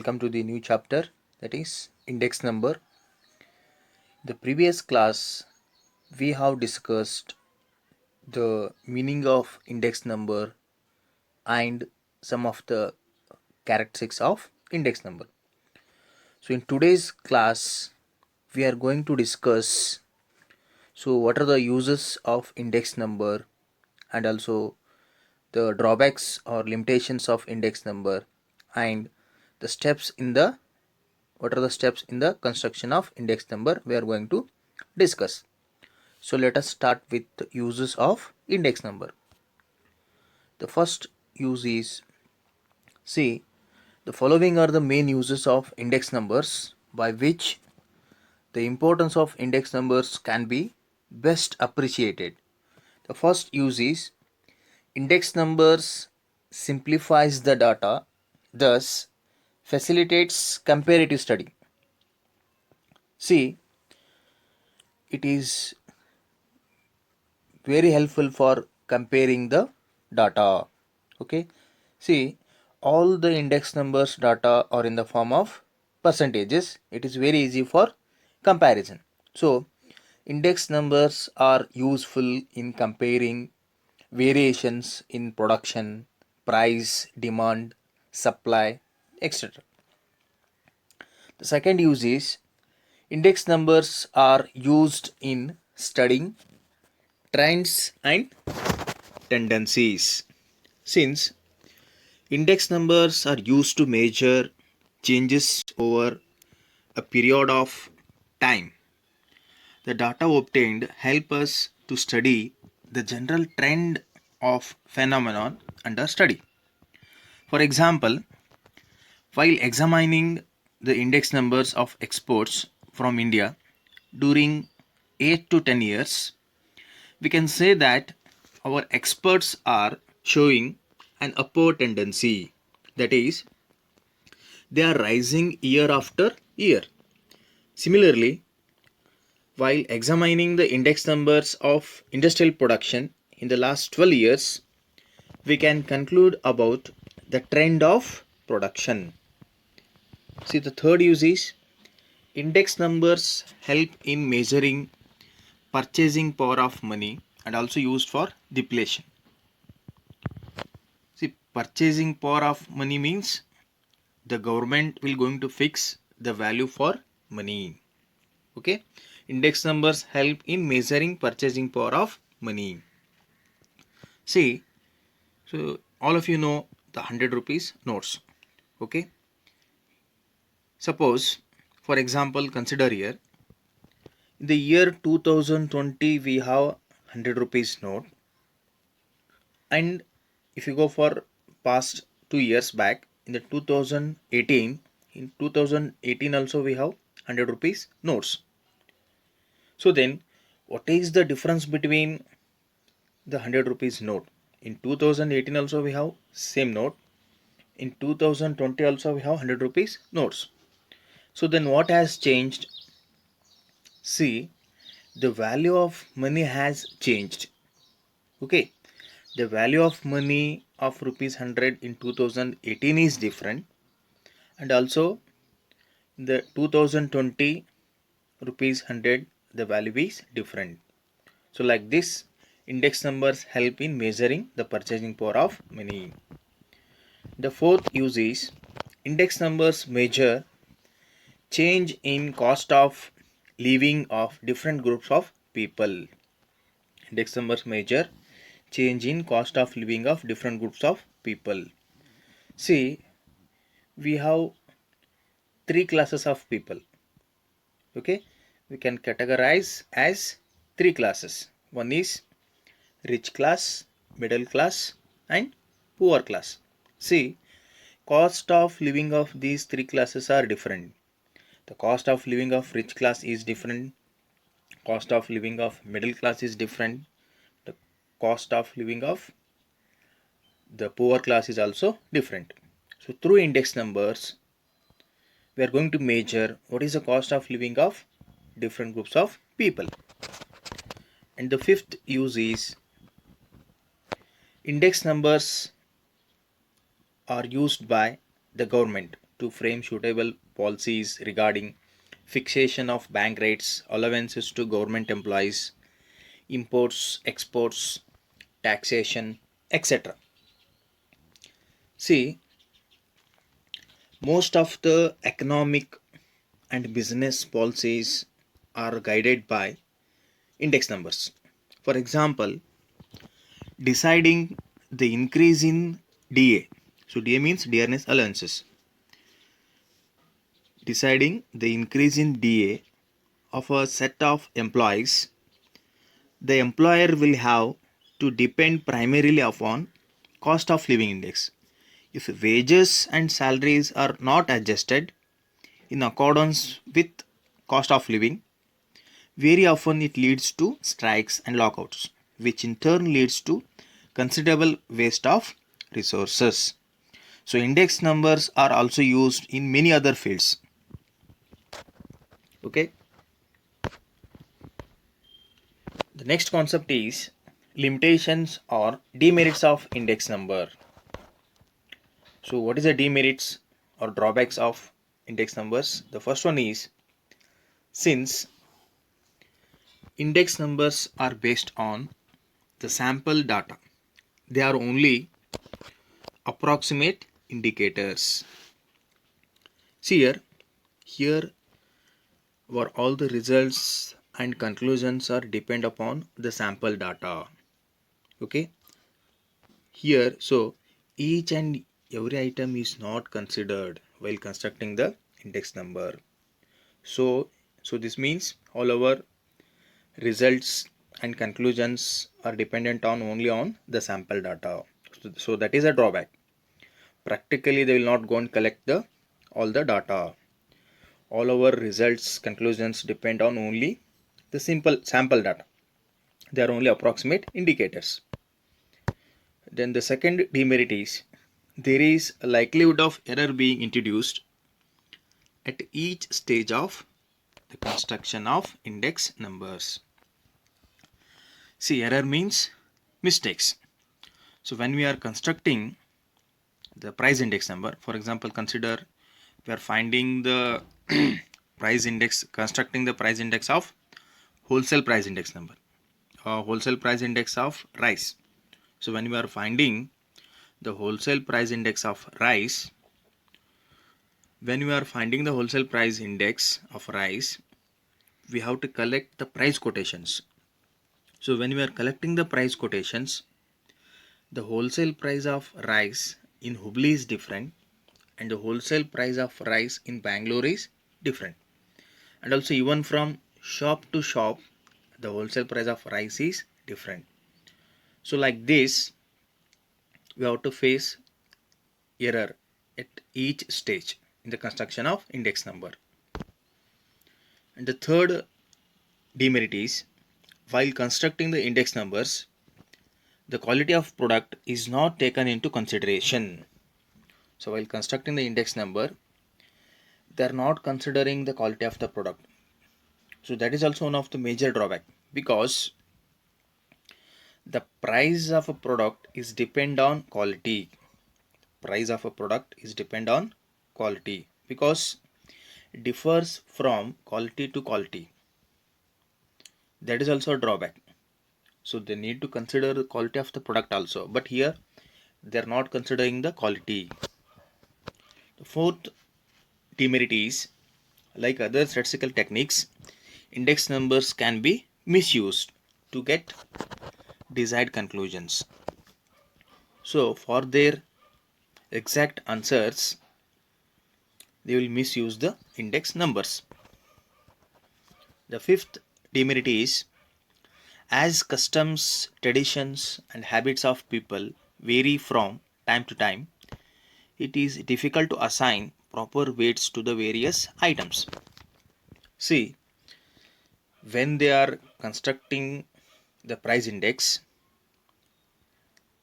welcome to the new chapter, that is index number. The previous class we have discussed the meaning of index number and some of the characteristics of index number. So in today's class we are going to discuss what are the uses of index number and also the drawbacks or limitations of index number and the steps in the what are the steps in the construction of index number we are going to discuss. So let us start with the uses of index number. The first use is, see, the following are the main uses of index numbers by which the importance of index numbers can be best appreciated. The first use is index numbers simplifies the data, thus facilitates comparative study. See, it is very helpful for comparing the data. Okay, see, all the index numbers data are in the form of percentages. It is very easy for comparison. So index numbers are useful in comparing variations in production, price, demand, supply, etc. The second use is index numbers are used in studying trends and tendencies. Since index numbers are used to measure changes over a period of time, the data obtained help us to study the general trend of phenomenon under study. For example, while examining the index numbers of exports from India during 8 to 10 years, we can say that our exports are showing an upward tendency. That is, they are rising year after year. Similarly, while examining the index numbers of industrial production in the last 12 years, we can conclude about the trend of production. See, the third use is index numbers help in measuring purchasing power of money and also used for deflation. See, purchasing power of money means the government will going to fix the value for money. Okay, index numbers help in measuring purchasing power of money. See, so all of you know the 100 rupees notes. Okay, suppose for example, consider here in the year 2020 we have 100 rupees note, and if you go for past 2 years back in the 2018, in 2018 also we have 100 rupees notes. So then what is the difference between the 100 rupees note? In 2018 also we have same note, in 2020 also we have 100 rupees notes. So then what has changed? See, the value of money has changed. Okay, the value of money of rupees 100 in 2018 is different, and also the 2020 rupees 100 the value is different. So like this, index numbers help in measuring the purchasing power of money. The fourth use is index numbers measure change in cost of living of different groups of people. Index numbers measure change in cost of living of different groups of people. See, we have three classes of people. Okay, we can categorize as three classes. One is rich class, middle class, and poor class. See, cost of living of these three classes are different. The cost of living of rich class is different. Cost of living of middle class is different. The cost of living of the poor class is also different. So through index numbers, we are going to measure what is the cost of living of different groups of people. And the fifth use is index numbers are used by the government. to frame suitable policies regarding fixation of bank rates, allowances to government employees, imports, exports, taxation, etc. See, most of the economic and business policies are guided by index numbers. For example, deciding the increase in DA. So DA means dearness allowances. Deciding the increase in DA of a set of employees, the employer will have to depend primarily upon cost of living index. If wages and salaries are not adjusted in accordance with cost of living, very often it leads to strikes and lockouts, which in turn leads to considerable waste of resources. So index numbers are also used in many other fields. Okay. The next concept is limitations or demerits of index number. So what is the demerits or drawbacks of index numbers? The first one is, since index numbers are based on the sample data, they are only approximate indicators. See here where all the results and conclusions are depend upon the sample data. Okay, here so each and every item is not considered while constructing the index number. So this means all our results and conclusions are dependent on only on the sample data. So that is a drawback. Practically they will not go and collect the all the data. All our results conclusions depend on only the simple sample data. They are only approximate indicators. Then the second demerit is, there is a likelihood of error being introduced at each stage of the construction of index numbers. See, error means mistakes. So when we are constructing the price index number, for example, consider we are finding the price index, constructing the price index of wholesale price index number, or wholesale price index of rice. So when we are finding the wholesale price index of rice, when we are finding the wholesale price index of rice, we have to collect the price quotations. So when we are collecting the price quotations, the wholesale price of rice in Hubli is different and the wholesale price of rice in Bangalore is different. And also even from shop to shop, the wholesale price of rice is different. So like this, we have to face error at each stage in the construction of index number. And the third demerit is, while constructing the index numbers, the quality of product is not taken into consideration. So while constructing the index number, they are not considering the quality of the product. So that is also one of the major drawback, because the price of a product is depend on quality. Price of a product is depend on quality because it differs from quality to quality. That is also a drawback. So they need to consider the quality of the product also, but here they are not considering the quality. The fourth demerit is, like other statistical techniques, index numbers can be misused to get desired conclusions. So for their exact answers, they will misuse the index numbers. The fifth demerit is, as customs, traditions and habits of people vary from time to time, it is difficult to assign proper weights to the various items. See, when they are constructing the price index,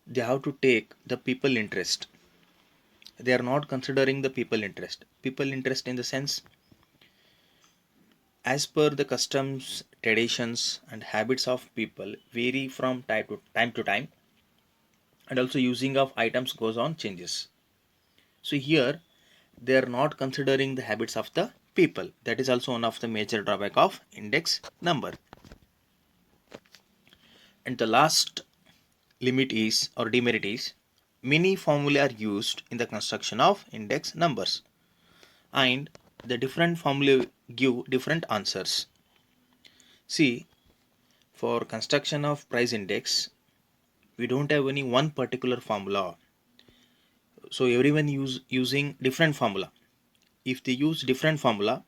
they have to take the people interest. They are not considering the people interest. People interest in the sense, as per the customs, traditions and habits of people vary from time to time, and also using of items goes on changes. So here they are not considering the habits of the people. That is also one of the major drawback of index number. And the last limit is, or demerit is, many formulae are used in the construction of index numbers, and the different formulae give different answers. See, for construction of price index, we don't have any one particular formula, so everyone using different formula. If they use different formula,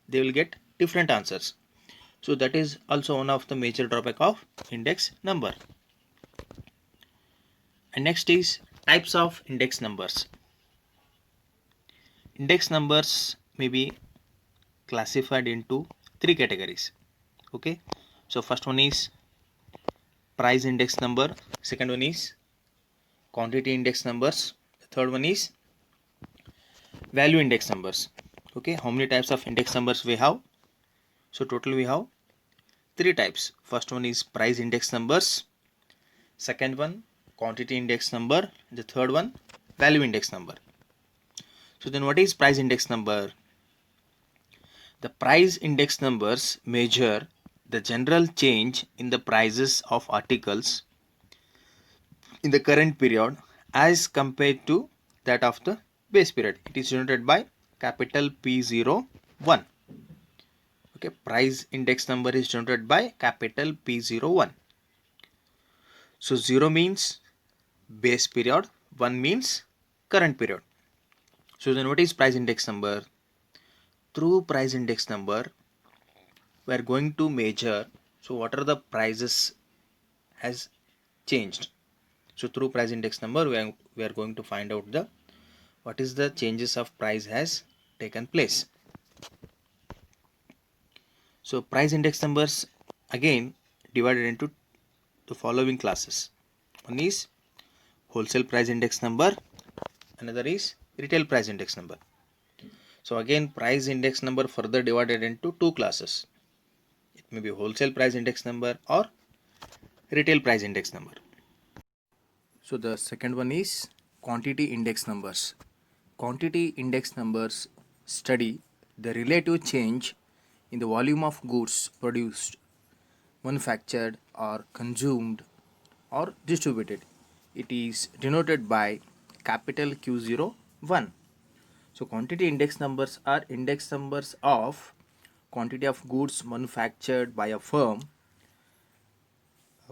they will get different answers. So that is also one of the major drawback of index number. And next is types of index numbers. Index numbers may be classified into three categories. Okay, so first one is price index number, second one is quantity index numbers, the third one is value index numbers. Okay, how many types of index numbers we have? So total we have three types. First one is price index numbers, second one quantity index number, the third one value index number. So then what is price index number? The price index numbers measure the general change in the prices of articles in the current period as compared to that of the base period. It is denoted by capital P01. Okay, price index number is denoted by capital P01. So 0 means base period, 1 means current period. So then what is price index number? Through price index number, we are going to measure, so what are the prices has changed. So through price index number, we are going to find out the what is the changes of price has taken place. So price index numbers again divided into the following classes. One is wholesale price index number, another is retail price index number. So again price index number further divided into two classes. It may be wholesale price index number or retail price index number. So the second one is quantity index numbers. Quantity index numbers study the relative change in the volume of goods produced, manufactured or consumed or distributed. It is denoted by capital Q01. So quantity index numbers are index numbers of quantity of goods manufactured by a firm,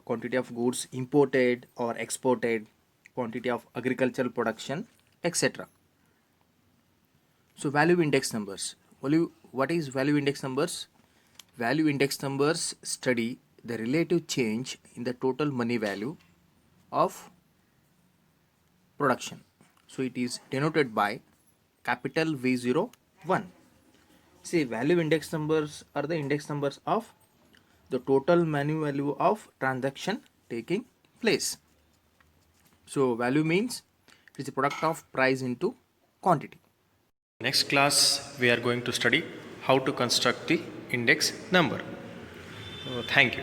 quantity of goods imported or exported, quantity of agricultural production, etc. So value index numbers. What is value index numbers? Value index numbers study the relative change in the total money value of production. So it is denoted by capital V01. See, value index numbers are the index numbers of the total money value of transaction taking place. So value means it is the product of price into quantity. Next class we are going to study how to construct the index number. Thank you.